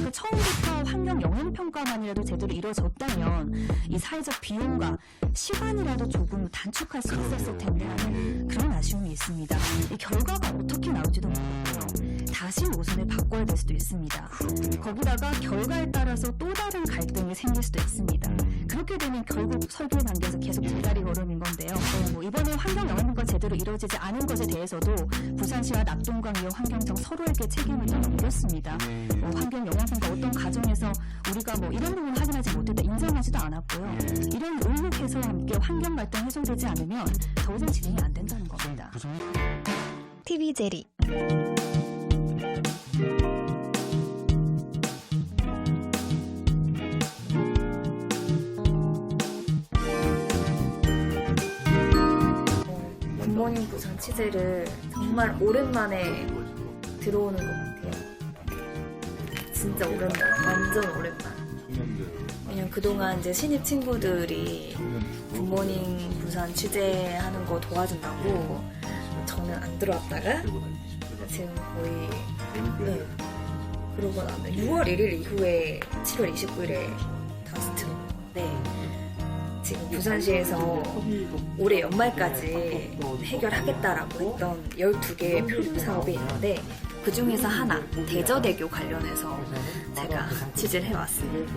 그러니까 처음부터 환경 영향 평가만이라도 제대로 이루어졌다면 이 사회적 비용과 시간이라도 조금 단축할 수 있었을 텐데 하는 그런 아쉬움이 있습니다. 이 결과가 어떻게 나올지도 모르고요. 다시 노선을 바꿔야 될 수도 있습니다. 거기다가 결과에 따라서 또 다른 갈등이 생길 수도 있습니다. 그렇게 되면 결국 설계 단계에서 계속 불다리 걸음인 건데요. 이번에 환경 영향 평가 제대로 이루어지지 않은 것에 대해서도 부산시와 낙동강이와 환경청 서로에게 책임을 넘겼습니다. 환경 영향 평가 어떤 과정에서 우리가 이런 부분 확인하지 못했다 인정하지도 않았고요. 이런 의혹 해소와 함께 환경 갈등 해소되지 않으면 더 이상 진행이 안 된다는 겁니다. TV 제리 굿모닝 부산 취재를 정말 오랜만에 들어오는 것 같아요. 진짜 오랜만, 완전 오랜만. 왜냐면 그동안 이제 신입 친구들이 굿모닝 부산 취재하는 거 도와준다고 저는 안 들어왔다가 지금 거의 그러고 나면 6월 1일 이후에 7월 29일에 다시 들어오는데 지금 부산시에서 올해 연말까지 해결하겠다라고 했던 12개의 표류 사업이 있는데 그 중에서 하나, 대저대교 관련해서 제가 취재를 해왔습니다.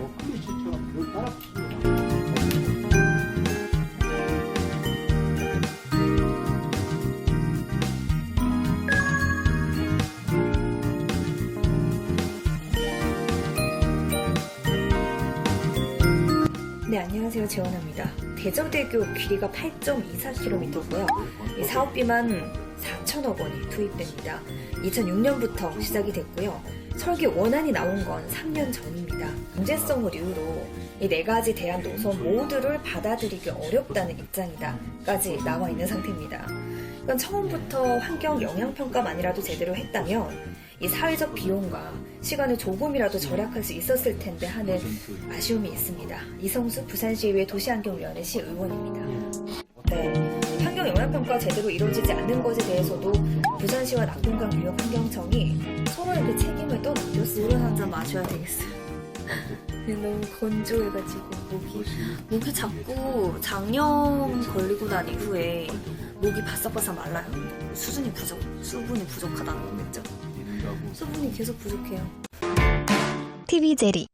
네, 안녕하세요. 재원아입니다. 대저대교 길이가 8.24km고요. 이 사업비만 4천억 원이 투입됩니다. 2006년부터 시작이 됐고요. 설계 원안이 나온 건 3년 전입니다. 경제성을 이유로 이 4가지 대안 노선 모두를 받아들이기 어렵다는 입장이다까지 나와 있는 상태입니다. 그건 처음부터 환경 영향평가만이라도 제대로 했다면 이 사회적 비용과 시간을 조금이라도 절약할 수 있었을 텐데 하는 아쉬움이 있습니다. 이성수 부산시의회 도시환경위원회 시의원입니다. 네, 환경 영향평가 제대로 이루어지지 않는 것에 대해서도 부산시와 낙동강유역환경청이 서로에게 책임을 또 넘겼어요. 물 한 잔 마셔야 되겠어요. 너무 건조해가지고 목이 자꾸 장염 걸리고 난 이후에 목이 바싹바싹 말라요. 수분이 부족하다는 거겠죠. 수분이 계속 부족해요. TV 제리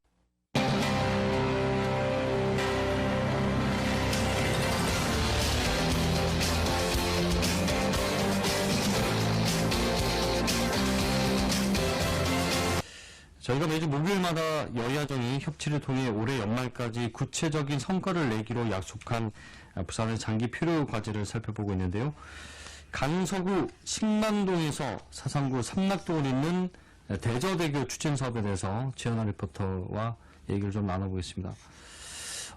저희가 매주 목요일마다 여야정이 협치를 통해 올해 연말까지 구체적인 성과를 내기로 약속한 부산의 장기 표류 과제를 살펴보고 있는데요. 강서구 신만동에서 사상구 삼락동을 잇는 대저대교 추진 사업에 대해서 지연아 리포터와 얘기를 좀 나눠보겠습니다.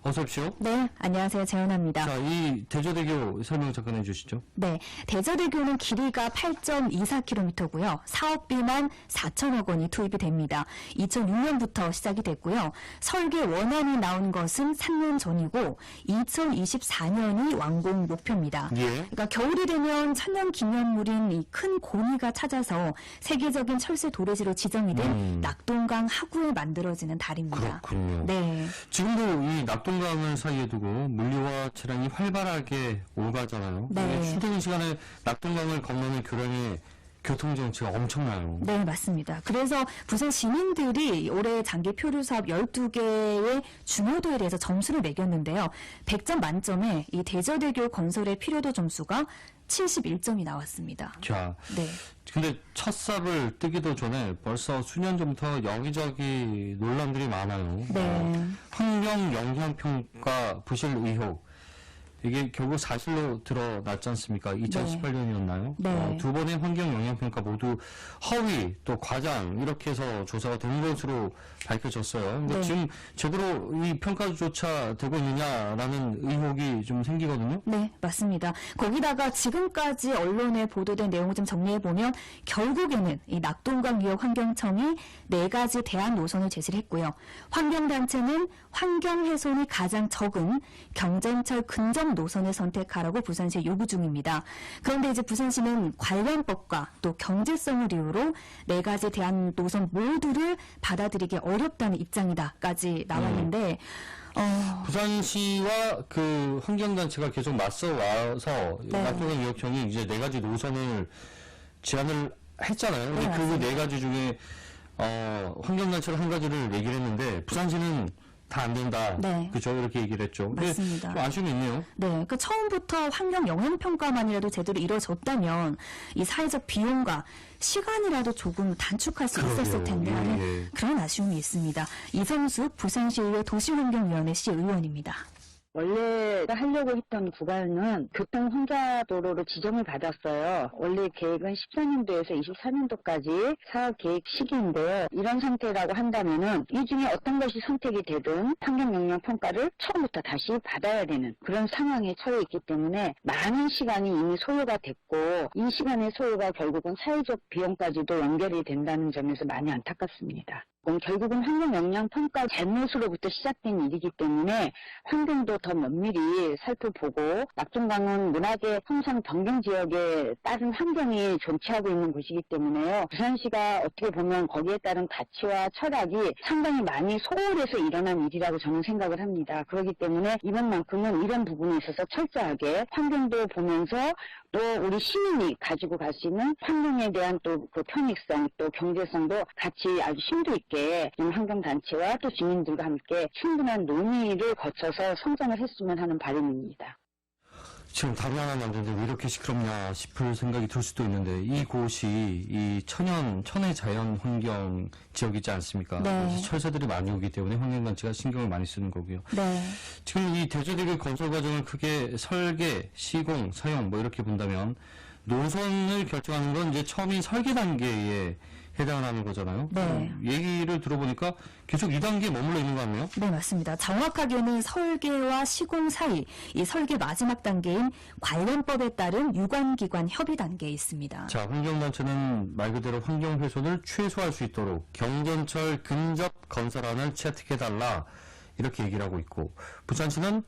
어서 오십시오. 네, 안녕하세요. 재현아입니다. 자, 이 대저대교 설명 잠깐 해주시죠. 네, 대저대교는 길이가 8.24km고요. 사업비만 4천억 원이 투입이 됩니다. 2006년부터 시작이 됐고요. 설계 원안이 나온 것은 3년 전이고 2024년이 완공 목표입니다. 예. 그러니까 겨울이 되면 천년 기념물인 이 큰 고니가 찾아서 세계적인 철새 도래지로 지정이 된 낙동강 하구에 만들어지는 달입니다. 그렇군요. 네. 지금도 이 낙동강을 사이에 두고 물류와 차량이 활발하게 오가잖아요. 네. 출퇴근 시간에 낙동강을 건너는 교량의 교통정체가 엄청나요. 네, 맞습니다. 그래서 부산 시민들이 올해 장기 표류 사업 12개의 중요도에 대해서 점수를 매겼는데요. 100점 만점에 이 대저대교 건설의 필요도 점수가 71점이 나왔습니다. 자, 네. 근데 첫 삽을 뜨기도 전에 벌써 수년 전부터 여기저기 논란들이 많아요. 네. 환경 영향 평가 부실 의혹. 이게 결국 사실로 드러났지 않습니까? 2018년이었나요? 네. 두 번의 환경 영향 평가 모두 허위 또 과장 이렇게 해서 조사가 된 것으로 밝혀졌어요. 근데 네. 지금 제대로 이 평가조차 되고 있느냐라는 의혹이 좀 생기거든요. 네, 맞습니다. 거기다가 지금까지 언론에 보도된 내용을 좀 정리해보면 결국에는 이 낙동강 유역 환경청이 4가지 대안 노선을 제시를 했고요. 환경단체는 환경 훼손이 가장 적은 경전철 근접 새로운 노선을 선택하라고 부산시에 요구 중입니다. 그런데 이제 부산시는 관련법과 또 경제성을 이유로 4가지 대안 노선 모두를 받아들이기 어렵다는 입장이다까지 나왔는데 부산시와 그 환경단체가 계속 맞서 와서 네. 낙동강 유역형이 이제 4가지 노선을 제안을 했잖아요. 근데 네, 그 맞습니다. 4가지 중에 환경단체가 1가지를 얘기를 했는데 부산시는 다 안 된다. 네. 그죠? 이렇게 얘기를 했죠. 근데 맞습니다. 좀 아쉬움이 있네요. 네, 그 처음부터 환경 영향 평가만이라도 제대로 이루어졌다면 이 사회적 비용과 시간이라도 조금 단축할 수 있었을 텐데 하는 예. 그런 아쉬움이 있습니다. 이성수 부산시의회 도시환경위원회 시 의원입니다. 원래 하려고 했던 구간은 교통 혼잡도로로 지정을 받았어요. 원래 계획은 14년도에서 24년도까지 사업 계획 시기인데요. 이런 상태라고 한다면은 이 중에 어떤 것이 선택이 되든 환경 영향 평가를 처음부터 다시 받아야 되는 그런 상황에 처해 있기 때문에 많은 시간이 이미 소요가 됐고 이 시간의 소요가 결국은 사회적 비용까지도 연결이 된다는 점에서 많이 안타깝습니다. 결국은 환경 영향 평가 잘못으로부터 시작된 일이기 때문에 환경도 더 면밀히 살펴보고 낙동강은 문화재 형상 변경 지역에 따른 환경이 존치하고 있는 곳이기 때문에요. 부산시가 어떻게 보면 거기에 따른 가치와 철학이 상당히 많이 소홀해서 일어난 일이라고 저는 생각을 합니다. 그렇기 때문에 이번만큼은 이런 부분에 있어서 철저하게 환경도 보면서 또 우리 시민이 가지고 갈 수 있는 환경에 대한 또 그 편익성 또 경제성도 같이 아주 심도 있게 환경단체와 또 주민들과 함께 충분한 논의를 거쳐서 성장을 했으면 하는 바람입니다. 지금 답이 하나 남는데 왜 이렇게 시끄럽냐 싶을 생각이 들 수도 있는데 이곳이 이 천혜 자연 환경 지역이지 않습니까? 네. 그래서 철새들이 많이 오기 때문에 환경단체가 신경을 많이 쓰는 거고요. 네. 지금 이 대저대교 건설 과정을 크게 설계, 시공, 사용 뭐 이렇게 본다면 노선을 결정하는 건 이제 처음인 설계 단계에 해당을 하는 거잖아요. 네. 얘기를 들어보니까 계속 2단계에 머물러 있는 거 같네요. 네, 맞습니다. 정확하게는 설계와 시공 사이 이 설계 마지막 단계인 관련법에 따른 유관기관 협의 단계에 있습니다. 자, 환경단체는 말 그대로 환경 훼손을 최소화할 수 있도록 경전철 근접 건설안을 채택해달라 이렇게 얘기를 하고 있고 부산시는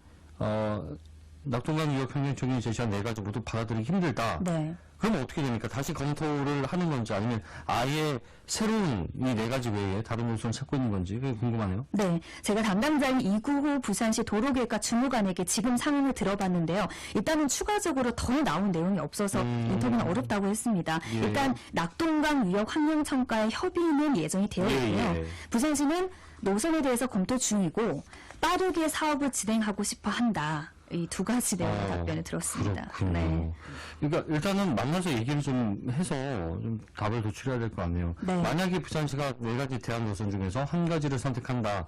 낙동강 유역 환경청이 제시한 4가지 모두 받아들이기 힘들다. 네. 그러면 어떻게 됩니까? 다시 검토를 하는 건지 아니면 아예 새로운 이 4가지 외에 다른 노선을 찾고 있는 건지 그게 궁금하네요. 네, 제가 담당자인 이구호 부산시 도로계획과 주무관에게 지금 상황을 들어봤는데요. 일단은 추가적으로 더 나온 내용이 없어서 인터뷰는 어렵다고 했습니다. 예. 일단 낙동강 유역 환경청과의 협의는 예정이 되어 있고요. 예. 부산시는 노선에 대해서 검토 중이고 빠르게 사업을 진행하고 싶어 한다. 이 2가지 내용의 답변을 들었습니다. 그렇군요. 네. 그러니까 일단은 만나서 얘기를 좀 해서 좀 답을 도출해야 될 것 같네요. 네. 만약에 부산시가 4가지 대안 노선 중에서 1가지를 선택한다.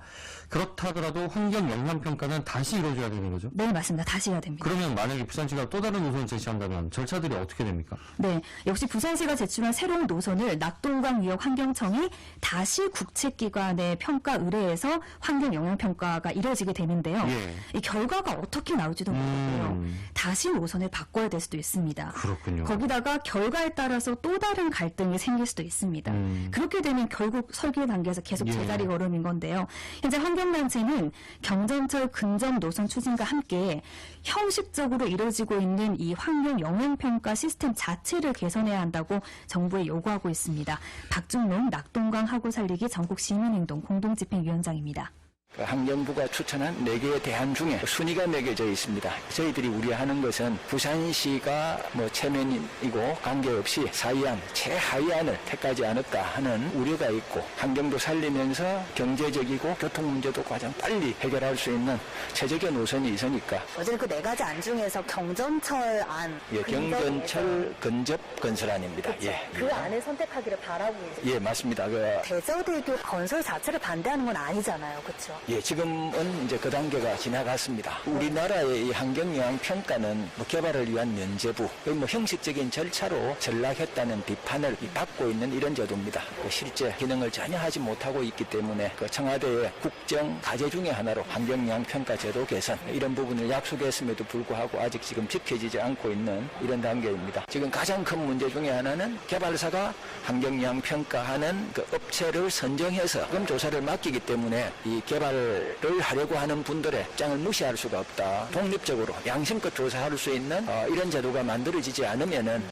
그렇다 하더라도 환경 영향 평가는 다시 이루어져야 되는 거죠? 네, 맞습니다. 다시 해야 됩니다. 그러면 만약에 부산시가 또 다른 노선을 제시한다면 절차들이 어떻게 됩니까? 네, 역시 부산시가 제출한 새로운 노선을 낙동강 유역 환경청이 다시 국책기관에 평가 의뢰해서 환경 영향 평가가 이뤄지게 되는데요. 예. 이 결과가 어떻게 나올지도 모르고요. 다시 노선을 바꿔야 될 수도 있습니다. 그렇군요. 거기다가 결과에 따라서 또 다른 갈등이 생길 수도 있습니다. 그렇게 되면 결국 설계 단계에서 계속 예. 제자리 걸음인 건데요. 현재 환경단체는 경전철 근접 노선 추진과 함께 형식적으로 이루어지고 있는 이 환경 영향평가 시스템 자체를 개선해야 한다고 정부에 요구하고 있습니다. 박중롱 낙동강 하고 살리기 전국시민행동 공동집행위원장입니다. 환경부가 추천한 4개의 대안 중에 순위가 매겨져 있습니다. 저희들이 우려하는 것은 부산시가 체면이고 관계없이 사이안, 최하위안을 택하지 않을까 하는 우려가 있고 환경도 살리면서 경제적이고 교통 문제도 가장 빨리 해결할 수 있는 최적의 노선이 있으니까 어제 그 4가지 안 중에서 경전철 안. 예, 경전철 근접 건설안입니다. 예, 그 안을 선택하기를 바라고 계세요. 예, 맞습니다. 대저대교 건설 자체를 반대하는 건 아니잖아요. 그렇죠? 예, 지금은 이제 그 단계가 지나갔습니다. 우리나라의 이 환경영향 평가는 개발을 위한 면제부, 형식적인 절차로 전락했다는 비판을 받고 있는 이런 제도입니다. 실제 기능을 전혀 하지 못하고 있기 때문에 청와대의 국정 과제 중에 하나로 환경영향 평가 제도 개선 이런 부분을 약속했음에도 불구하고 아직 지금 지켜지지 않고 있는 이런 단계입니다. 지금 가장 큰 문제 중에 하나는 개발사가 환경영향 평가하는 그 업체를 선정해서 그럼 조사를 맡기기 때문에 이 개발 개발을 하려고 하는 분들의 입장을 무시할 수가 없다. 독립적으로 양심껏 조사할 수 있는 이런 제도가 만들어지지 않으면은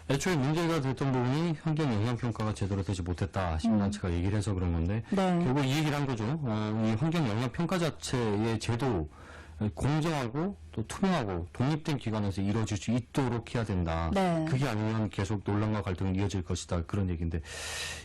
애초에 문제가 됐던 부분이 환경 영향 평가가 제대로 되지 못했다. 시민단체가 얘기를 해서 그런 건데 네. 결국 이 얘기를 한 거죠. 이 환경 영향 평가 자체의 제도 공정하고 또 투명하고 독립된 기관에서 이루어질 수 있도록 해야 된다. 네. 그게 아니면 계속 논란과 갈등이 이어질 것이다. 그런 얘기인데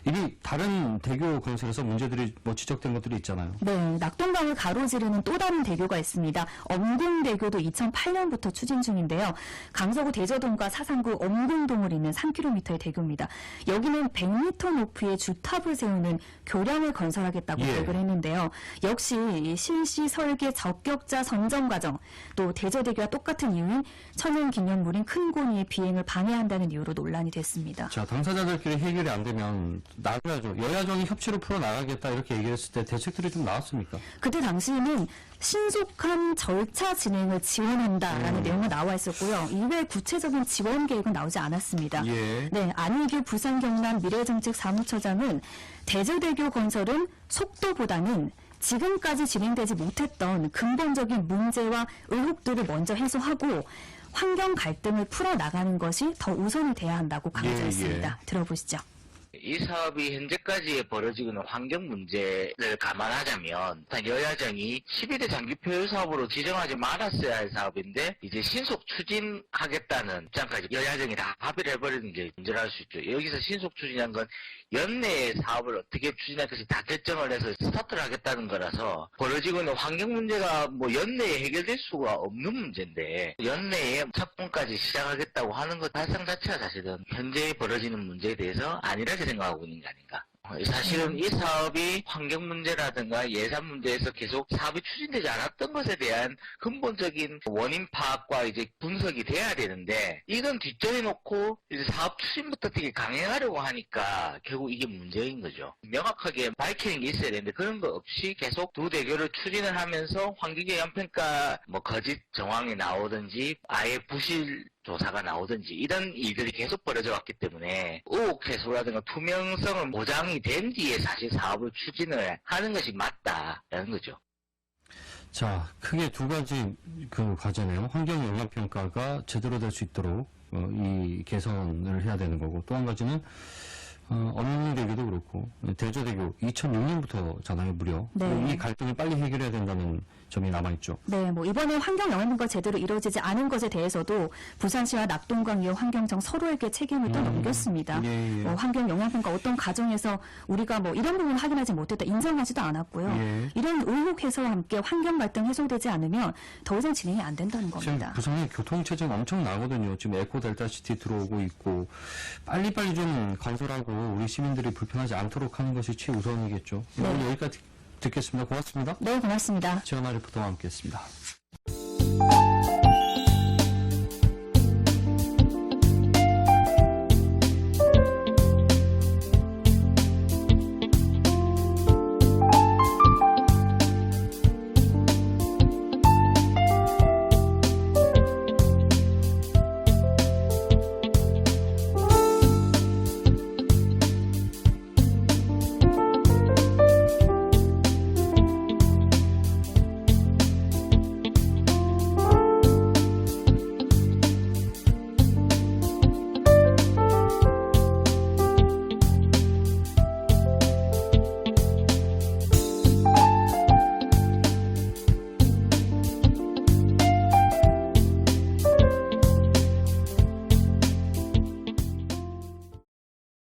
이미 다른 대교 건설에서 문제들이 뭐 지적된 것들이 있잖아요. 네, 낙동강을 가로지르는 또 다른 대교가 있습니다. 엄궁대교도 2008년부터 추진 중인데요. 강서구 대저동과 사상구 엄궁동을 잇는 3km의 대교입니다. 여기는 100m 높이의 주탑을 세우는 교량을 건설하겠다고 예. 계획을 했는데요. 역시 이 실시 설계 적격자 선정 과정, 또 대저대교와 똑같은 이유인 천연기념물인 큰고니의 비행을 방해한다는 이유로 논란이 됐습니다. 자, 당사자들끼리 해결이 안 되면 나가야죠. 여야정이 협치로 풀어나가겠다 이렇게 얘기했을 때 대책들이 좀 나왔습니까? 그때 당시에는 신속한 절차 진행을 지원한다라는 내용이 나와 있었고요. 이외에 구체적인 지원 계획은 나오지 않았습니다. 예. 네, 안희규 부산 경남 미래정책 사무처장은 대저대교 건설은 속도보다는 지금까지 진행되지 못했던 근본적인 문제와 의혹들을 먼저 해소하고 환경 갈등을 풀어나가는 것이 더 우선이 돼야 한다고 강조했습니다. 들어보시죠. 이 사업이 현재까지 벌어지고 있는 환경 문제를 감안하자면 일단 여야정이 12대 장기 표율 사업으로 지정하지 말았어야 할 사업인데 이제 신속 추진하겠다는 입장까지 여야정이 다 합의를 해버리는 게 문제라 할 수 있죠. 여기서 신속 추진한 건 연내에 사업을 어떻게 추진할 것이 다 결정을 해서 스타트를 하겠다는 거라서 벌어지고 있는 환경 문제가 뭐 연내에 해결될 수가 없는 문제인데 연내에 착공까지 시작하겠다고 하는 것 발상 자체가 사실은 현재 벌어지는 문제에 대해서 안일하게 생각하고 있는 게 아닌가. 사실은 이 사업이 환경 문제라든가 예산 문제에서 계속 사업이 추진되지 않았던 것에 대한 근본적인 원인 파악과 이제 분석이 돼야 되는데 이건 뒷전에 놓고 이제 사업 추진부터 되게 강행하려고 하니까 결국 이게 문제인 거죠. 명확하게 밝히는 게 있어야 되는데 그런 거 없이 계속 두 대교를 추진을 하면서 환경영향평가 뭐 거짓 정황이 나오든지 아예 부실 조사가 나오든지 이런 일들이 계속 벌어져 왔기 때문에 의혹 해소라든가 투명성은 보장이 된 뒤에 사실 사업을 추진을 하는 것이 맞다라는 거죠. 자, 크게 두 가지 그 과제네요. 환경 영향 평가가 제대로 될 수 있도록 이 개선을 해야 되는 거고 또 한 가지는 엄궁대교도 그렇고 대저대교 2006년부터잖아요, 무려. 네. 이 갈등을 빨리 해결해야 된다는 점이 남아있죠. 네, 뭐 이번에 환경 영향평가 제대로 이루어지지 않은 것에 대해서도 부산시와 낙동강이와 환경청 서로에게 책임을 또 넘겼습니다. 예, 예. 환경 영향평가 어떤 과정에서 우리가 뭐 이런 부분 확인하지 못했다 인정하지도 않았고요. 예. 이런 의혹 해소와 함께 환경 갈등 해소되지 않으면 더 이상 진행이 안 된다는 지금 겁니다. 부산에 교통체증 엄청 나거든요. 지금 에코델타시티 들어오고 있고 빨리빨리 좀 건설하고 우리 시민들이 불편하지 않도록 하는 것이 최우선이겠죠. 오늘 여기까지 듣겠습니다. 고맙습니다. 네, 고맙습니다. 최원아 리포터와 함께했습니다.